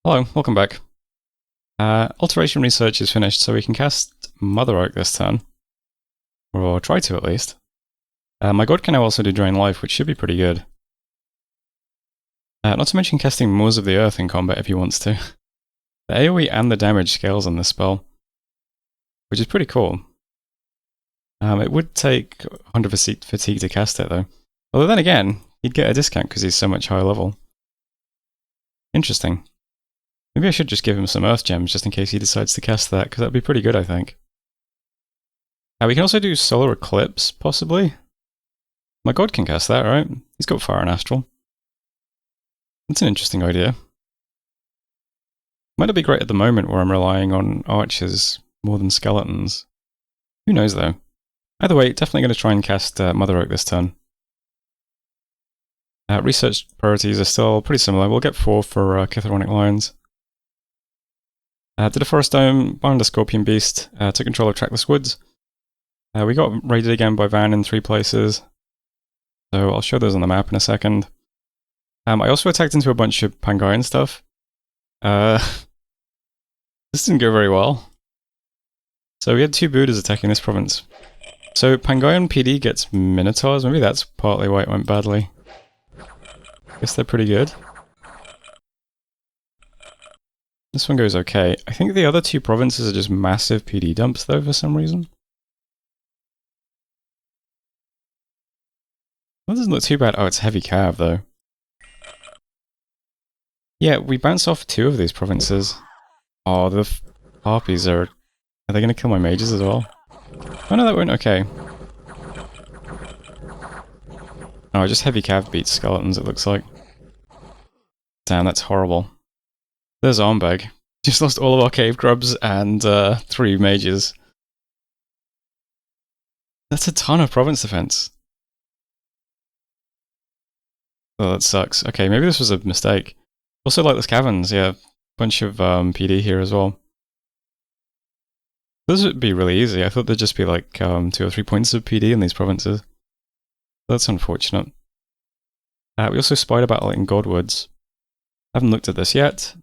Hello, welcome back. Alteration research is finished, so we can cast Mother Oak this turn. Or try to, at least. My god can now also do Drain Life, which should be pretty good. Not to mention casting Moors of the Earth in combat if he wants to. The AoE and the damage scales on this spell, which is pretty cool. It would take 100 fatigue to cast it, though. Although then again, he'd get a discount because he's so much higher level. Interesting. Maybe I should just give him some Earth Gems just in case he decides to cast that, because that'd be pretty good, I think. We can also do Solar Eclipse, possibly. My god can cast that, right? He's got Fire and Astral. That's an interesting idea. Might not be great at the moment where I'm relying on archers more than skeletons. Who knows, though. Either way, definitely going to try and cast Mother Oak this turn. Research priorities are still pretty similar. We'll get 4 for Chithronic Lions. Did a Forest Dome, bound a Scorpion Beast, took control of Trackless Woods. We got raided again by Van in 3 places. So I'll show those on the map in a second. I also attacked into a bunch of Pangaean stuff. This didn't go very well. So we had 2 Buddhas attacking this province. So Pangaean PD gets Minotaurs, maybe that's partly why it went badly. Guess they're pretty good. This one goes okay. I think the other 2 provinces are just massive PD dumps though for some reason. That doesn't look too bad. Oh, it's heavy cav though. Yeah, we bounce off 2 of these provinces. Oh, the harpies are they going to kill my mages as well? Oh no, that went okay. Oh, just heavy cav beats skeletons, it looks like. Damn, that's horrible. There's Armbag. Just lost all of our cave grubs and 3 mages. That's a ton of province defense. Oh, that sucks. Okay, maybe this was a mistake. Also, like this caverns, yeah. Bunch of PD here as well. This would be really easy. I thought there'd just be like 2 or 3 points of PD in these provinces. That's unfortunate. We also spied a battle in Godwoods. Haven't looked at this yet.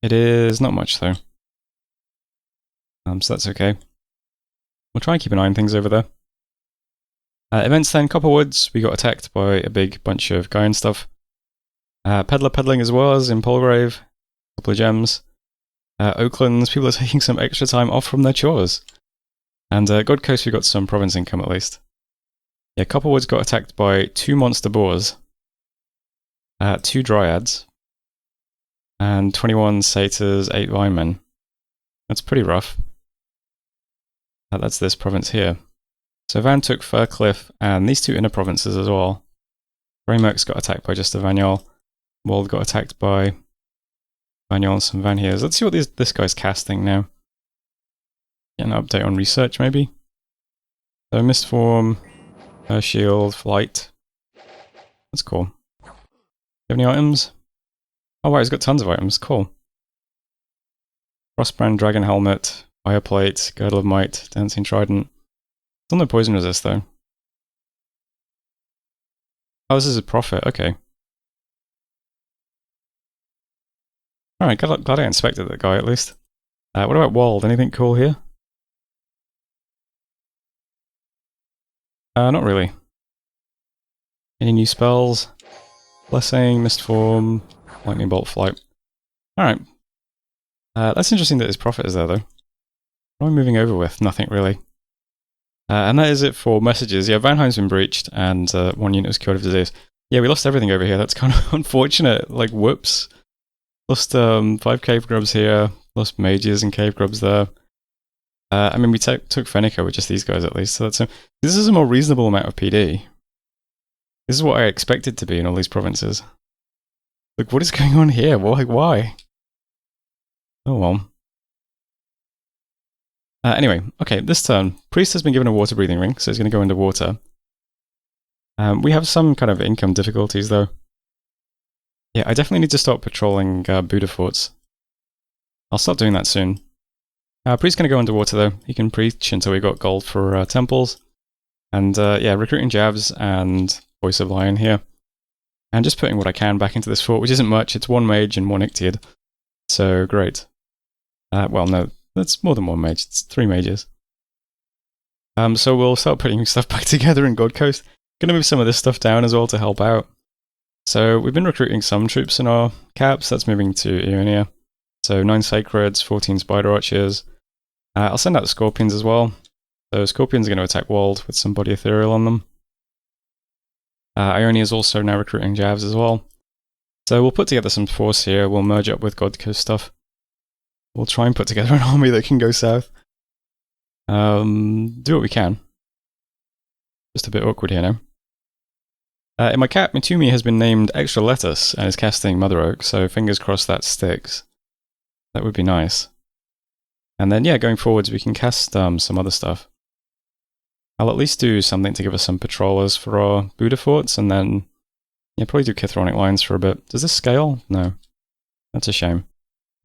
It is not much though. So that's okay. We'll try and keep an eye on things over there. Events then, Copperwoods, we got attacked by a big bunch of Gaian stuff. Peddler peddling as well as in Polgrave. A couple of gems. Oaklands, people are taking some extra time off from their chores. And God Coast, we got some province income at least. Yeah, Copperwoods got attacked by 2 monster boars. 2 dryads. And 21 satyrs, 8 vinemen. That's pretty rough. That's this province here. So Van took Fircliff and these 2 inner provinces as well. Greymerk's got attacked by just a Vanyol. Wald got attacked by Vanyol and some Van Heers. Let's see what this guy's casting now. Get an update on research maybe. So Mistform, Shield, Flight. That's cool. Do you have any items? Oh wow, he's got tons of items, cool. Frostbrand, Dragon Helmet, Fireplate, Girdle of Might, Dancing Trident. Still no poison resist though. Oh, this is a profit, okay. Alright, glad I inspected that guy at least. What about Wald? Anything cool here? Not really. Any new spells? Blessing, Mistform, Lightning Bolt, Flight. Alright. That's interesting that his profit is there though. What am I moving over with? Nothing really. And that is it for messages. Yeah, Vanheim's been breached and 1 unit was cured of disease. Yeah, we lost everything over here. That's kind of unfortunate. Like, whoops. Lost 5 cave grubs here. Lost mages and cave grubs there. I mean, we took Fennica with just these guys at least. So that's this is a more reasonable amount of PD. This is what I expected to be in all these provinces. Look, what is going on here? Why? Oh well. Anyway, okay, this turn, Priest has been given a water breathing ring, so he's going to go underwater. We have some kind of income difficulties though. Yeah, I definitely need to start patrolling Buddha forts. I'll start doing that soon. Priest's going to go underwater though. He can preach until we got gold for temples. And yeah, recruiting Javs and Voice of Lion here. And just putting what I can back into this fort, which isn't much. It's 1 mage and 1 Ictiad. So great. Well, no, that's more than one mage. It's 3 mages. So we'll start putting stuff back together in God Coast. Gonna move some of this stuff down as well to help out. So we've been recruiting some troops in our caps. That's moving to Ionia. So 9 Sacreds, 14 Spider Archers. I'll send out the Scorpions as well. So Scorpions are going to attack Walled with some Body Ethereal on them. Ionia is also now recruiting Javs as well. So we'll put together some force here. We'll merge up with God Coast stuff. We'll try and put together an army that can go south. Do what we can. Just a bit awkward here now. In my cap, Mitumi has been named Extra Lettuce and is casting Mother Oak, so fingers crossed that sticks. That would be nice. And then, yeah, going forwards, we can cast some other stuff. I'll at least do something to give us some patrollers for our Buddha forts, and then, yeah, probably do Chithronic lines for a bit. Does this scale? No. That's a shame.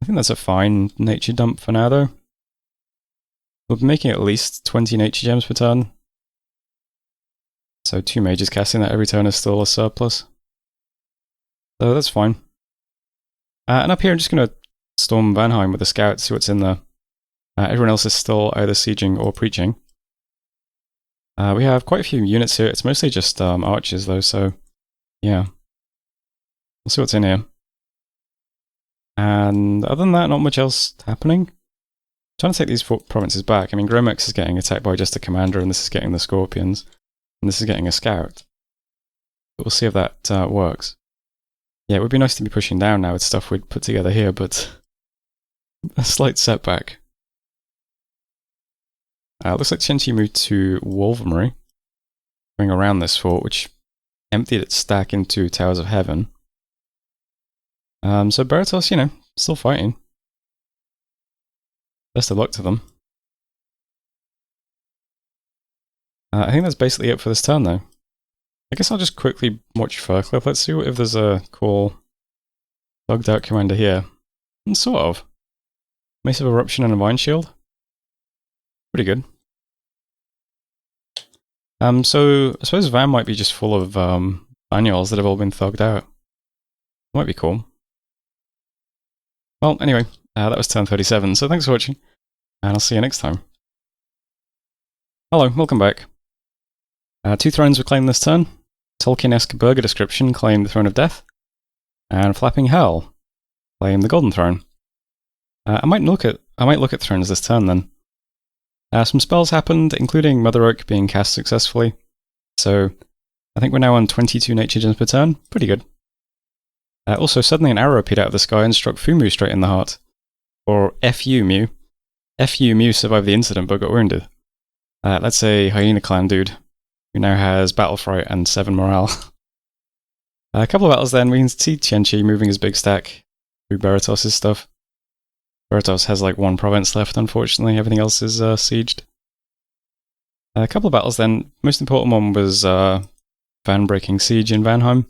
I think that's a fine nature dump for now, though. We'll be making at least 20 nature gems per turn. So 2 mages casting that every turn is still a surplus. So that's fine. And up here I'm just going to storm Vanheim with a scout to see what's in there. Everyone else is still either sieging or preaching. We have quite a few units here. It's mostly just archers though, so yeah. We'll see what's in here. And other than that, not much else happening. I'm trying to take these 4 provinces back. I mean, Gromex is getting attacked by just a commander, and this is getting the Scorpions. And this is getting a scout. But we'll see if that works. Yeah, it would be nice to be pushing down now with stuff we'd put together here, but a slight setback. Looks like Chen-Chi moved to Wolverine, going around this fort, which emptied its stack into Towers of Heaven. So Baratos, you know, still fighting. Best of luck to them. I think that's basically it for this turn, though. I guess I'll just quickly watch Furcliffe. Let's see if there's a cool thugged out commander here. And sort of. Mace of Eruption and a Vine Shield. Pretty good. So I suppose Van might be just full of annuals that have all been thugged out. Might be cool. Well, anyway, that was turn 37, so thanks for watching, and I'll see you next time. Hello, welcome back. 2 thrones were claimed this turn. Tolkien-esque burger description claimed the Throne of Death, and Flapping Hell claimed the Golden Throne. I might look at thrones this turn then. Some spells happened, including Mother Oak being cast successfully, so I think we're now on 22 nature gems per turn. Pretty good. Also, suddenly an arrow appeared out of the sky and struck Fumu straight in the heart. Or FU Mew. FU Mew survived the incident but got wounded. That's a Hyena Clan dude, who now has Battle Fright and 7 morale. A couple of battles then, we can see Chen-Chi moving his big stack through Baratos' stuff. Baratos has like 1 province left, unfortunately, everything else is sieged. A couple of battles then, most important one was Van breaking siege in Vanheim.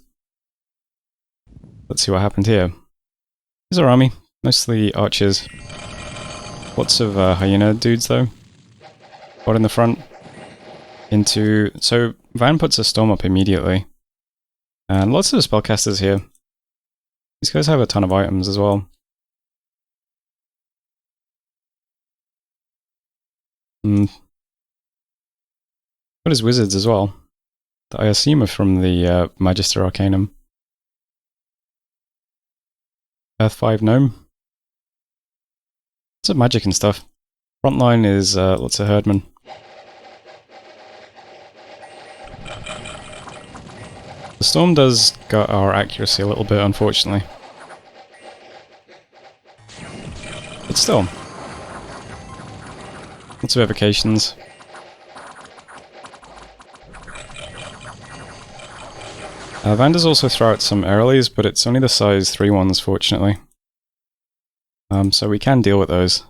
Let's see what happened here. Here's our army, mostly archers. Lots of hyena dudes though. Got in the front. So Van puts a storm up immediately. And lots of spellcasters here. These guys have a ton of items as well. Got his wizards as well. That I assume are from the Magister Arcanum. Earth 5 Gnome. Lots of magic and stuff. Frontline is lots of Herdmen. The storm does gut our accuracy a little bit, unfortunately. But still. Lots of evocations. Van does also throw out some earlies, but it's only the size 3 ones, fortunately. So we can deal with those.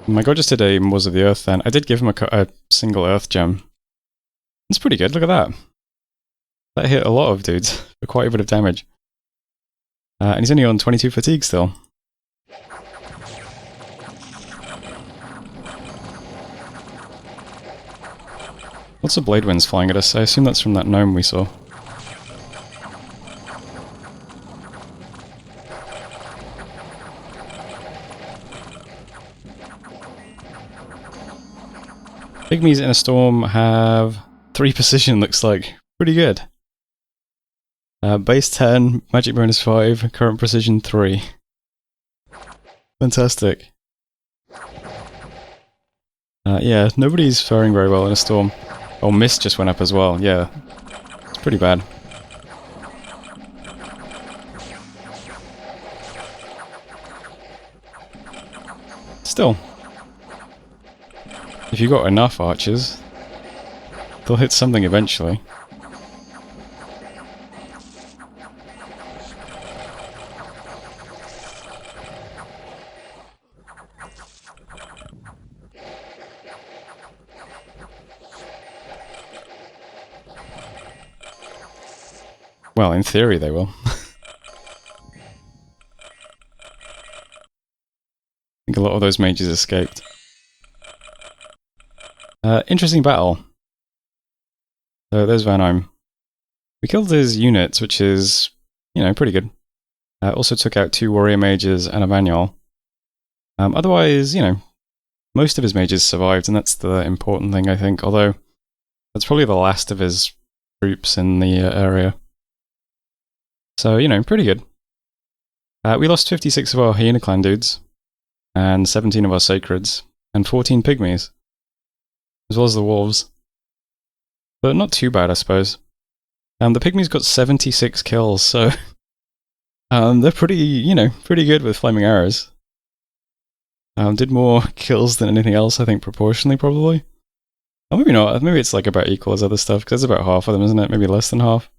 My god just did a Moors of the Earth then. I did give him a single Earth gem. It's pretty good, look at that. That hit a lot of dudes for quite a bit of damage. And he's only on 22 fatigue still. Lots of blade winds flying at us. I assume that's from that gnome we saw. Pygmies in a storm have 3 precision, looks like. Pretty good. Base 10, magic bonus 5, current precision 3. Fantastic. Yeah, nobody's faring very well in a storm. Oh, mist just went up as well, yeah. It's pretty bad. Still. If you got enough archers, they'll hit something eventually. Well, in theory they will. I think a lot of those mages escaped. Interesting battle. So there's Vanheim. We killed his units, which is, you know, pretty good. Also took out 2 warrior mages and a Vanyal. Otherwise, you know, most of his mages survived, and that's the important thing, I think. Although, that's probably the last of his troops in the area. So, you know, pretty good. We lost 56 of our Hyena Clan dudes, and 17 of our Sacreds, and 14 Pygmies, as well as the Wolves. But not too bad, I suppose. The Pygmies got 76 kills, so they're pretty, you know, pretty good with flaming arrows. Did more kills than anything else, I think, proportionally, probably. Or maybe not, maybe it's like about equal as other stuff, because it's about half of them, isn't it? Maybe less than half.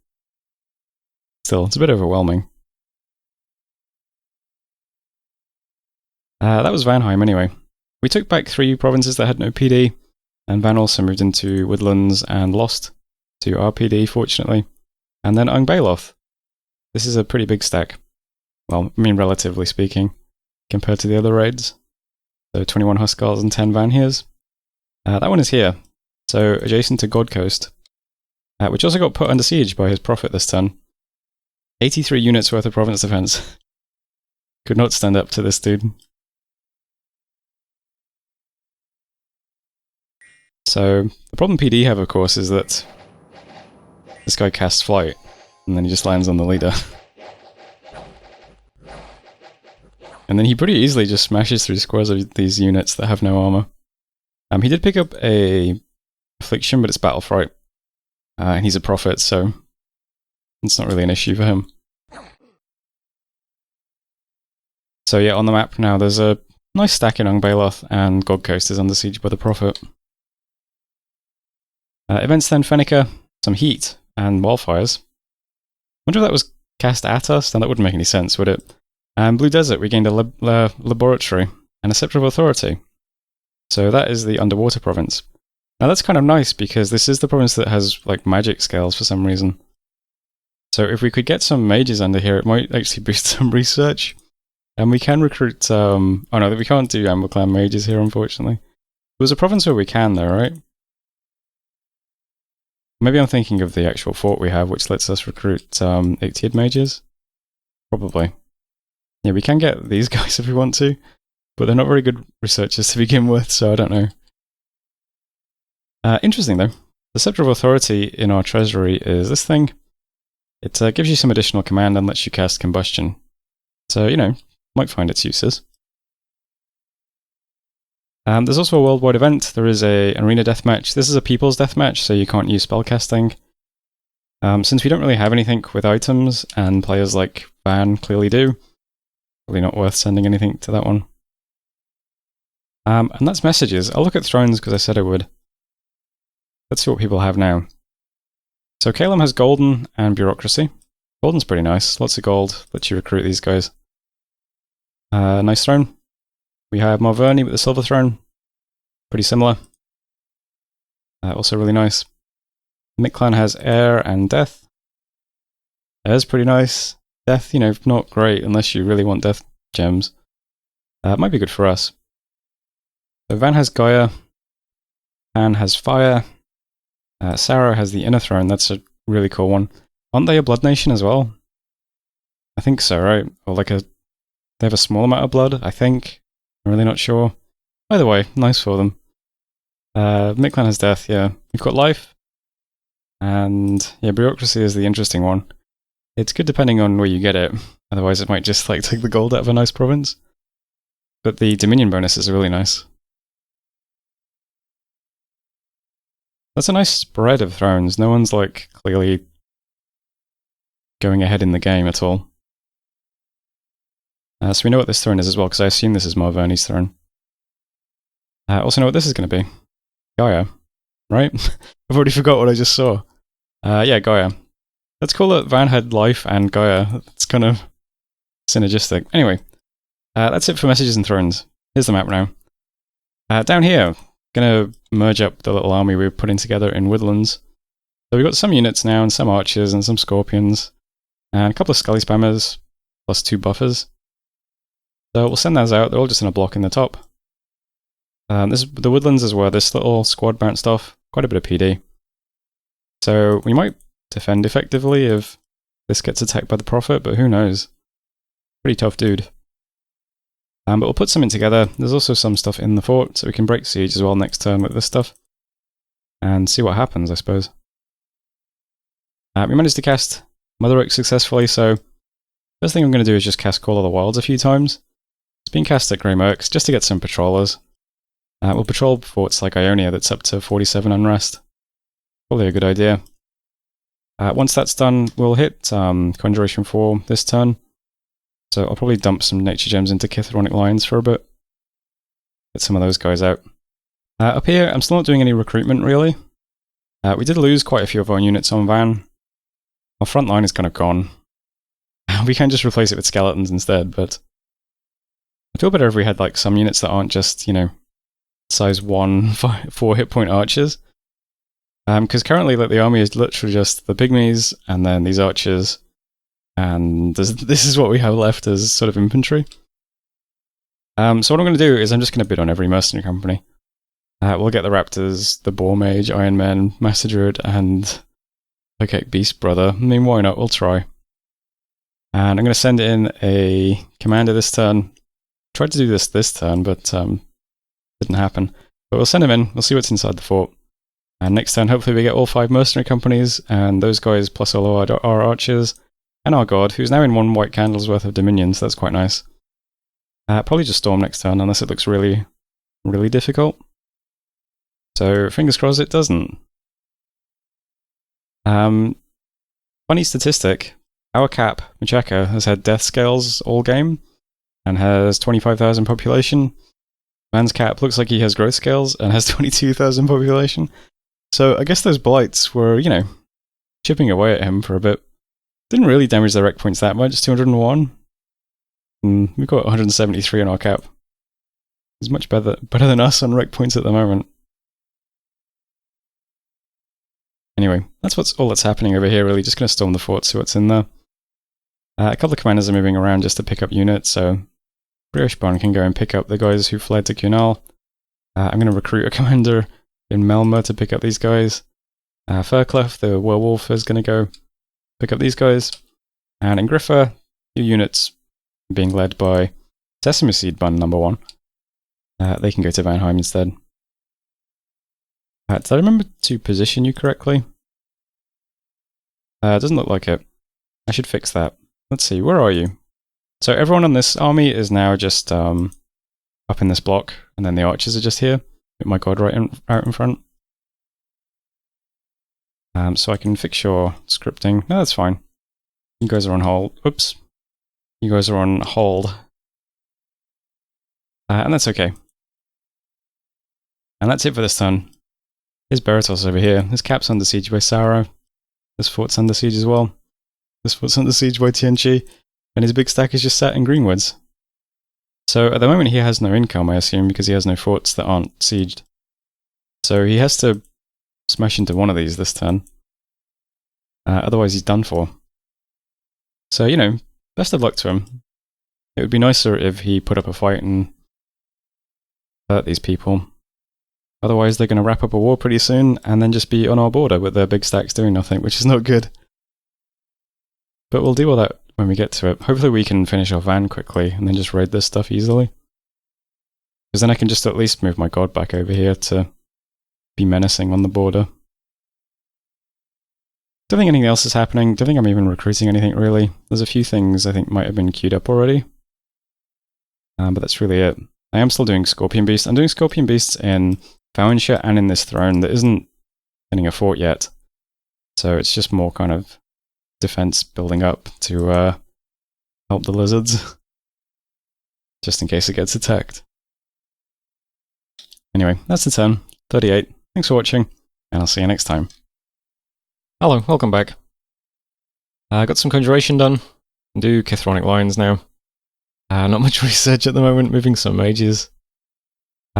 Still, it's a bit overwhelming. That was Vanheim anyway. We took back 3 provinces that had no PD, and Van also moved into Woodlands and lost to RPD, fortunately. And then Ungbeloth. This is a pretty big stack. Well, I mean, relatively speaking, compared to the other raids. So 21 Huskars and 10 Vanheers. That one is here, so adjacent to God Coast, which also got put under siege by his prophet this turn. 83 units worth of province defense. Could not stand up to this dude. So, the problem PD have, of course, is that this guy casts flight, and then he just lands on the leader. And then he pretty easily just smashes through squares of these units that have no armor. He did pick up a affliction, but it's battle fright. And he's a prophet, so it's not really an issue for him. So yeah, on the map now, there's a nice stack in Ungbeloth, and God Coast is under siege by the prophet. Events then, Fennica, some heat, and wildfires. Wonder if that was cast at us? Now that wouldn't make any sense, would it? Blue Desert, we gained a laboratory and a scepter of authority. So that is the underwater province. Now that's kind of nice, because this is the province that has like magic scales for some reason. So if we could get some mages under here, it might actually boost some research. And we can recruit, oh no, we can't do Amber Clan mages here, unfortunately. There was a province where we can though, right? Maybe I'm thinking of the actual fort we have, which lets us recruit 8-tiered mages. Probably. Yeah, we can get these guys if we want to, but they're not very good researchers to begin with, so I don't know. Interesting though. The Scepter of Authority in our treasury is this thing. It gives you some additional command and lets you cast Combustion. So, you know, might find its uses. There's also a worldwide event. There is an arena deathmatch. This is a people's deathmatch, so you can't use spellcasting. Since we don't really have anything with items, and players like Van clearly do, probably not worth sending anything to that one. And that's messages. I'll look at thrones because I said I would. Let's see what people have now. So Calum has Golden and Bureaucracy. Golden's pretty nice. Lots of gold. Lets you recruit these guys. Nice throne. We have Marverni with the Silver Throne. Pretty similar. Also really nice. Mictlan has Air and Death. Air's pretty nice. Death, you know, not great unless you really want Death gems. It might be good for us. So Van has Gaia. Van has Fire. Sarah has the inner throne. That's a really cool one. Aren't they a blood nation as well? I think so, right? Or like they have a small amount of blood, I think. I'm really not sure. Either way, nice for them. Mictlan has death, yeah. We've got life. And yeah, bureaucracy is the interesting one. It's good depending on where you get it. Otherwise it might just like take the gold out of a nice province. But the dominion bonuses are really nice. That's a nice spread of thrones. No one's like clearly going ahead in the game at all. So we know what this throne is as well, because I assume this is Marverni's throne. Also know what this is going to be. Gaia, right? I've already forgot what I just saw. Yeah, Gaia. Let's call it Van had life and Gaia. It's kind of synergistic. Anyway, that's it for messages and thrones. Here's the map now. Down here, gonna merge up the little army we were putting together in Woodlands. So we've got some units now, and some archers, and some scorpions, and a couple of scully spammers, plus 2 buffers. So we'll send those out. They're all just in a block in the top. The Woodlands is where this little squad bounced off. Quite a bit of PD. So we might defend effectively if this gets attacked by the Prophet, but who knows? Pretty tough dude. But we'll put something together. There's also some stuff in the fort, so we can break siege as well next turn with this stuff. And see what happens, I suppose. We managed to cast Mother Oak successfully, so first thing I'm going to do is just cast Call of the Wilds a few times. It's been cast at Grey Mercs, just to get some patrollers. We'll patrol forts like Ionia that's up to 47 unrest. Probably a good idea. Once that's done, we'll hit Conjuration 4 this turn. So I'll probably dump some nature gems into Chithronic Lions for a bit. Get some of those guys out. Up here, I'm still not doing any recruitment really. We did lose quite a few of our units on Van. Our front line is kind of gone. We can just replace it with skeletons instead, but I feel better if we had like some units that aren't just, you know, size 1, 4 hit point archers. Because currently like, the army is literally just the pygmies, and then these archers, and this is what we have left as sort of infantry. So what I'm going to do is I'm just going to bid on every mercenary company. We'll get the Raptors, the Boar Mage, Iron Men, Master Druid, and okay, Beast Brother. I mean, why not? We'll try. And I'm going to send in a commander this turn. Tried to do this turn, but didn't happen. But we'll send him in. We'll see what's inside the fort. And next turn, hopefully we get all 5 mercenary companies, and those guys plus all our archers, and our god, who's now in 1 white candle's worth of dominion, so that's quite nice. Probably just storm next turn, unless it looks really, really difficult. So fingers crossed it doesn't. Funny statistic, our cap, Machaka, has had death scales all game, and has 25,000 population. Man's cap looks like he has growth scales, and has 22,000 population. So I guess those blights were, you know, chipping away at him for a bit. Didn't really damage the rec points that much, 201. And we've got 173 in our cap. He's much better than us on rec points at the moment. Anyway, that's all that's happening over here really. Just going to storm the fort, see what's in there. A couple of commanders are moving around just to pick up units, so Brioche-Born can go and pick up the guys who fled to Cunal. I'm going to recruit a commander in Melma to pick up these guys. Fairclough, the werewolf, is going to go pick up these guys. And in Griffa, 2 units being led by Sesame Seed Bun number 1. They can go to Vanheim instead. Did I remember to position you correctly? It doesn't look like it. I should fix that. Let's see, where are you? So everyone on this army is now just up in this block, and then the archers are just here, with my god out in front. So I can fix your scripting. No, that's fine. You guys are on hold. Oops. You guys are on hold. And that's okay. And that's it for this turn. Here's Beratos over here. This cap's under siege by Sarah. This fort's under siege as well. This fort's under siege by Tianchi. And his big stack is just sat in Greenwoods. So at the moment he has no income, I assume, because he has no forts that aren't sieged. So he has to smash into one of these this turn. Otherwise he's done for. So, you know, best of luck to him. It would be nicer if he put up a fight and hurt these people. Otherwise, they're going to wrap up a war pretty soon and then just be on our border with their big stacks doing nothing, which is not good. But we'll deal with that when we get to it. Hopefully we can finish our van quickly and then just raid this stuff easily. Because then I can just at least move my god back over here to be menacing on the border. Don't think anything else is happening. Don't think I'm even recruiting anything really. There's a few things I think might have been queued up already. But that's really it. I am still doing Scorpion Beasts. I'm doing Scorpion Beasts in Valentia and in this throne that isn't getting a fort yet. So it's just more kind of defense building up to help the lizards. Just in case it gets attacked. Anyway, that's the turn. 38. Thanks for watching, and I'll see you next time. Hello, welcome back. I got some conjuration done. Do Chithronic Lines now. Not much research at the moment, moving some mages.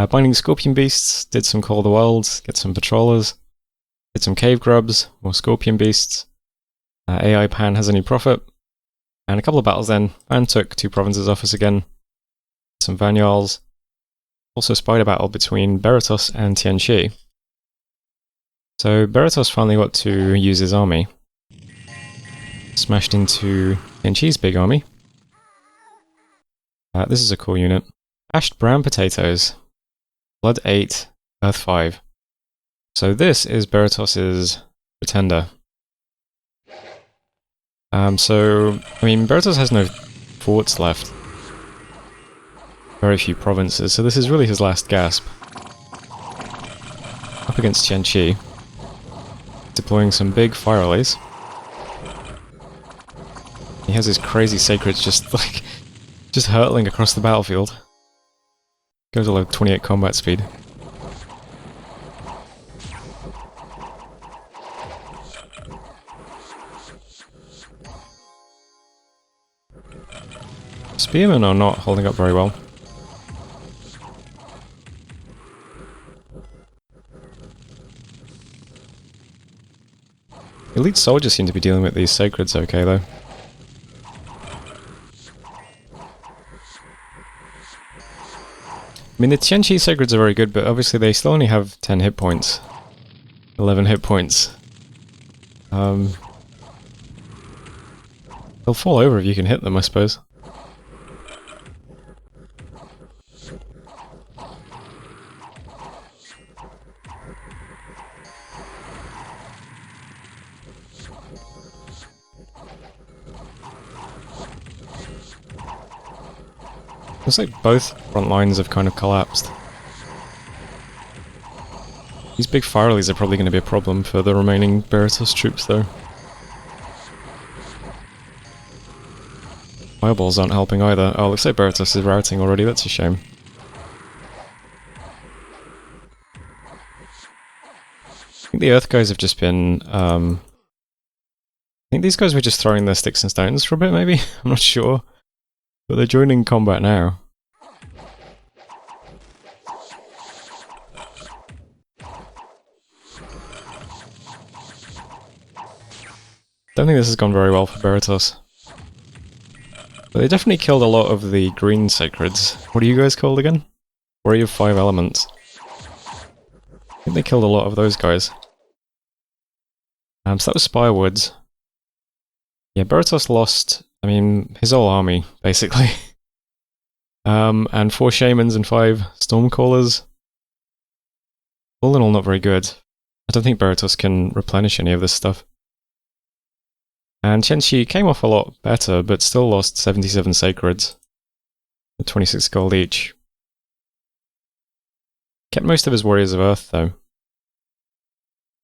Binding Scorpion Beasts, did some Call of the Wilds, get some Patrollers. Did some Cave Grubs, more Scorpion Beasts. AI Pan has a new prophet. And a couple of battles then. Pan took 2 provinces off us again. Some Vanyals. Also spider battle between Beratos and Tianqi. So Beratos finally got to use his army. Smashed into Tianqi's big army. This is a cool unit. Ashed brown potatoes. Blood 8, Earth 5. So this is Beratos's pretender. Beratos has no forts left. Very few provinces, so this is really his last gasp. Up against Tianqi. Deploying some big fire relays. He has his crazy sacreds just hurtling across the battlefield. Goes all over 28 combat speed. Spearmen are not holding up very well. Elite soldiers seem to be dealing with these sacreds okay though. I mean, the Tianqi sacreds are very good, but obviously they still only have 10 hit points. 11 hit points. They'll fall over if you can hit them, I suppose. Looks like both front lines have kind of collapsed. These big fire relays are probably going to be a problem for the remaining Beratos troops though. Fireballs aren't helping either. Oh, looks like Beratos is routing already, that's a shame. I think the Earth guys have just been, I think these guys were just throwing their sticks and stones for a bit maybe? I'm not sure. But they're joining combat now. Don't think this has gone very well for Beratos. But they definitely killed a lot of the green sacreds. What are you guys called again? Warrior of 5 Elements. I think they killed a lot of those guys. So that was Spirewoods. Yeah, Beratos lost, I mean, his whole army, basically. And 4 Shamans and 5 Stormcallers. All in all, not very good. I don't think Beratos can replenish any of this stuff. And Tianqi came off a lot better, but still lost 77 sacreds. At 26 gold each. Kept most of his Warriors of Earth, though.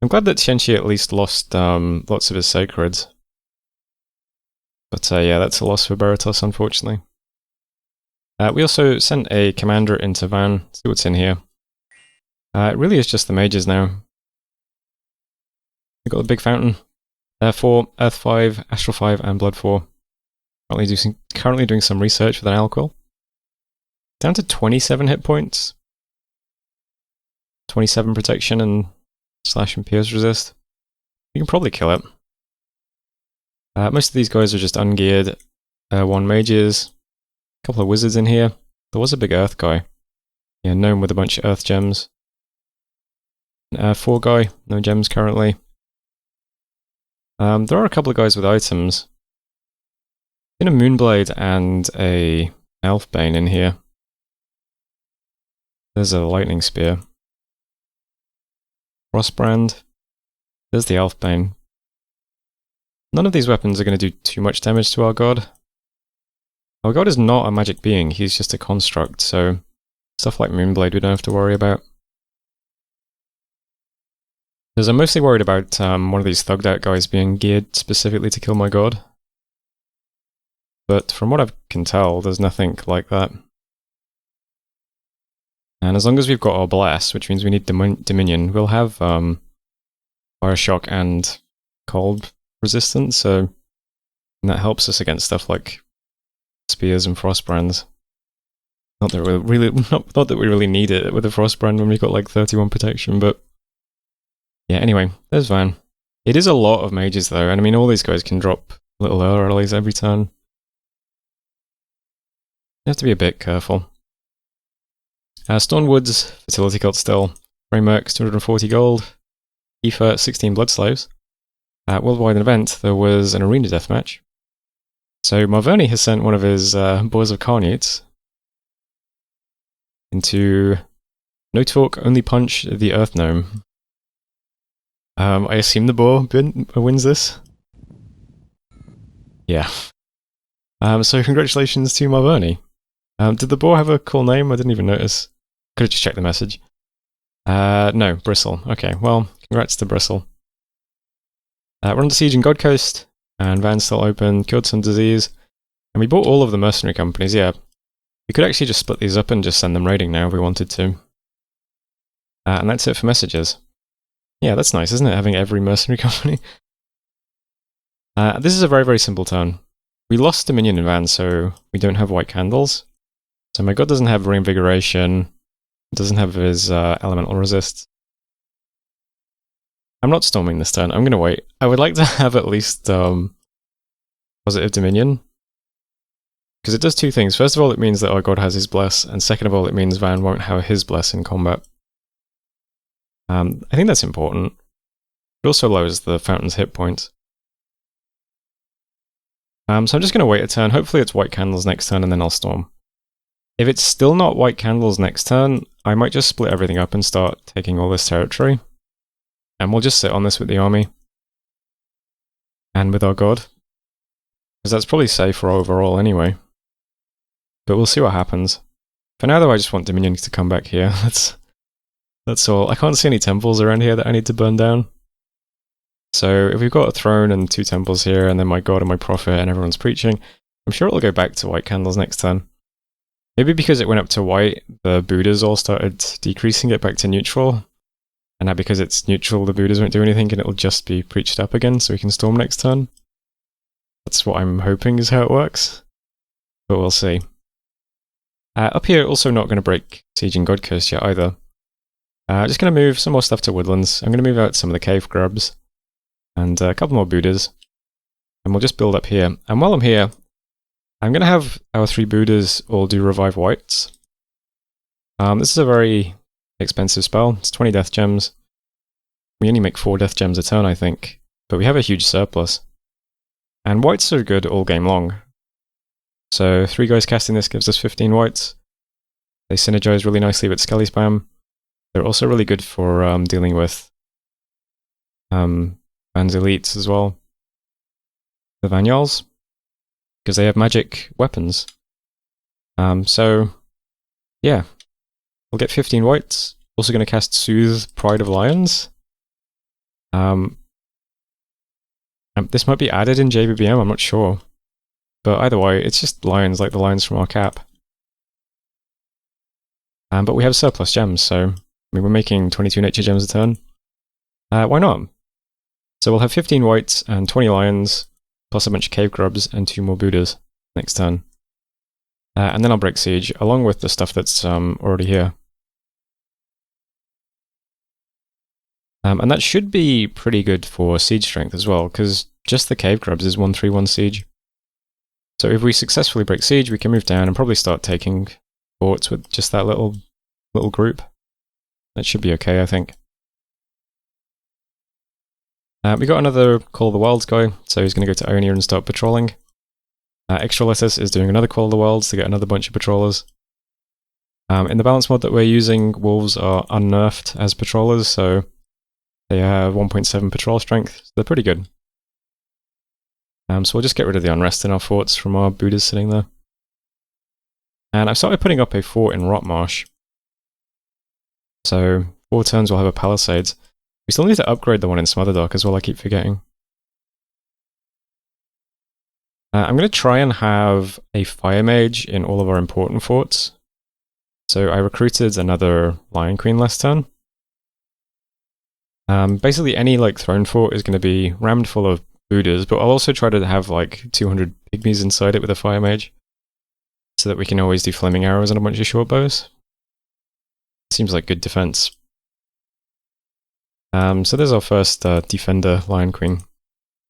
I'm glad that Tianqi at least lost lots of his sacreds. But yeah, that's a loss for Beratos, unfortunately. We also sent a commander into Van. See what's in here. It really is just the mages now. We've got the big fountain. 4, Earth 5, Astral 5, and Blood 4. Currently doing some research with an Alquil. Down to 27 hit points. 27 protection and slash and pierce resist. You can probably kill it. Most of these guys are just ungeared. 1 mages. A couple of wizards in here. There was a big earth guy. Yeah, gnome with a bunch of earth gems. 4 guy, no gems currently. There are a couple of guys with items. In a Moonblade and a Elfbane in here. There's a Lightning Spear. Frostbrand. There's the Elfbane. None of these weapons are going to do too much damage to our god. Our god is not a magic being, he's just a construct, so stuff like Moonblade we don't have to worry about. Because I'm mostly worried about one of these thugged out guys being geared specifically to kill my god. But from what I can tell, there's nothing like that. And as long as we've got our Bless, which means we need Dominion, we'll have Fire Shock and Cold resistance, so that helps us against stuff like Spears and Frostbrands. Not that we really need it with a Frostbrand when we've got like 31 protection, but yeah, anyway, there's Van. It is a lot of mages though, and I mean all these guys can drop little earlies every turn. You have to be a bit careful. Stormwoods, Fertility Cult still. Frameworks, 240 gold. Aoife, 16 blood slaves. Worldwide event, there was an arena deathmatch. So Marverni has sent one of his Boars of Carnutes into no talk, only punch the Earth Gnome. I assume the Boar wins this. Yeah. So congratulations to Marverni. Did the Boar have a cool name? I didn't even notice. Could have just checked the message. No, Bristle. Okay, well, congrats to Bristle. We're under siege in God Coast, and Van's still open, killed some disease, and we bought all of the mercenary companies, yeah. We could actually just split these up and just send them raiding now if we wanted to. And that's it for messages. Yeah, that's nice, isn't it, having every mercenary company? This is a very, very simple turn. We lost Dominion in Van, so we don't have white candles. So my god doesn't have Reinvigoration, doesn't have his elemental resist. I'm not storming this turn, I'm going to wait. I would like to have at least positive Dominion. Because it does two things. First of all, it means that our god has his Bless, and second of all, it means Van won't have his Bless in combat. I think that's important. It also lowers the Fountain's hit points. So I'm just going to wait a turn. Hopefully it's white candles next turn, and then I'll storm. If it's still not white candles next turn, I might just split everything up and start taking all this territory. And we'll just sit on this with the army. And with our god. Because that's probably safer overall anyway. But we'll see what happens. For now though, I just want Dominion to come back here. That's all. I can't see any temples around here that I need to burn down. So if we've got a throne and 2 temples here, and then my god and my prophet and everyone's preaching, I'm sure it'll go back to white candles next turn. Maybe because it went up to white, the Buddhas all started decreasing it back to neutral. And now because it's neutral, the Buddhas won't do anything and it'll just be preached up again so we can storm next turn. That's what I'm hoping is how it works. But we'll see. Up here, also not going to break Siege in God Coast yet either. Just going to move some more stuff to Woodlands. I'm going to move out some of the cave grubs. And a couple more Buddhas. And we'll just build up here. And while I'm here, I'm going to have our 3 Buddhas all do Revive Whites. This is a very expensive spell. It's 20 death gems. We only make 4 death gems a turn, I think. But we have a huge surplus. And whites are good all game long. So 3 guys casting this gives us 15 whites. They synergize really nicely with Skelly Spam. They're also really good for dealing with Van's elites as well. The Vanyals. Because they have magic weapons. So, yeah. We'll get 15 whites. Also going to cast Soothe Pride of Lions. This might be added in JBBM, I'm not sure. But either way, it's just lions like the lions from our cap. But we have surplus gems, so I mean, we're making 22 nature gems a turn. Why not? So we'll have 15 whites and 20 lions, plus a bunch of cave grubs and 2 more Buddhas next turn. And then I'll break siege, along with the stuff that's already here. And that should be pretty good for siege strength as well, because just the cave grubs is 131 siege. So if we successfully break siege, we can move down and probably start taking forts with just that little group. That should be okay, I think. We got another Call of the Wilds guy, so he's going to go to Ionia and start patrolling. Extra Lettuce is doing another Call of the Wilds to get another bunch of patrollers. In the balance mod that we're using, wolves are unnerfed as patrollers, so they have 1.7 patrol strength, so they're pretty good. So we'll just get rid of the unrest in our forts from our Buddhas sitting there. And I've started putting up a fort in Rotmarsh. So 4 turns we'll have a palisades. We still need to upgrade the one in Smotherdock as well, I keep forgetting. I'm going to try and have a fire mage in all of our important forts. So I recruited another Lion Queen last turn. Basically any like throne fort is going to be rammed full of Buddhas, but I'll also try to have like 200 pygmies inside it with a fire mage, so that we can always do flaming arrows and a bunch of short bows. Seems like good defense. So there's our first defender Lion Queen.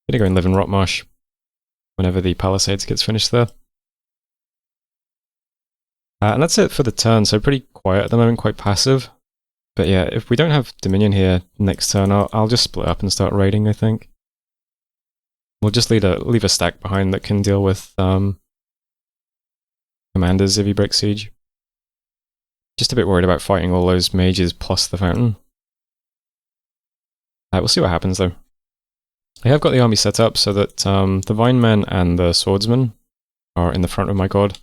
Gonna go and live in Rotmarsh whenever the palisades gets finished there. And that's it for the turn, so pretty quiet at the moment, quite passive. But yeah, if we don't have Dominion here next turn, I'll just split up and start raiding, I think. We'll just leave a stack behind that can deal with commanders if he breaks siege. Just a bit worried about fighting all those mages plus the fountain. We'll see what happens though. I have got the army set up so that the Vinemen and the Swordsmen are in the front of my god.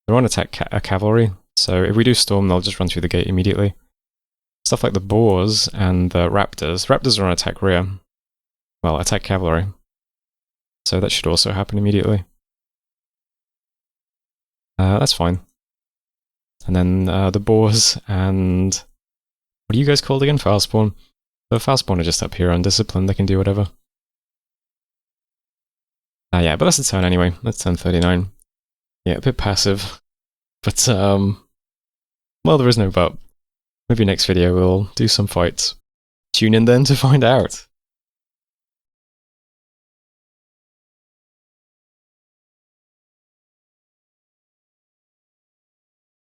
They're on attack cavalry, so if we do storm, they'll just run through the gate immediately. Stuff like the boars and the raptors. Raptors are on attack rear. Well, attack cavalry. So that should also happen immediately. That's fine. And then the boars and... what are you guys called again? Foulspawn. The Foulspawn are just up here undisciplined, they can do whatever. Yeah, but that's the turn anyway. That's turn 39. Yeah, a bit passive. But, well, there is no but. Maybe next video we'll do some fights. Tune in then to find out.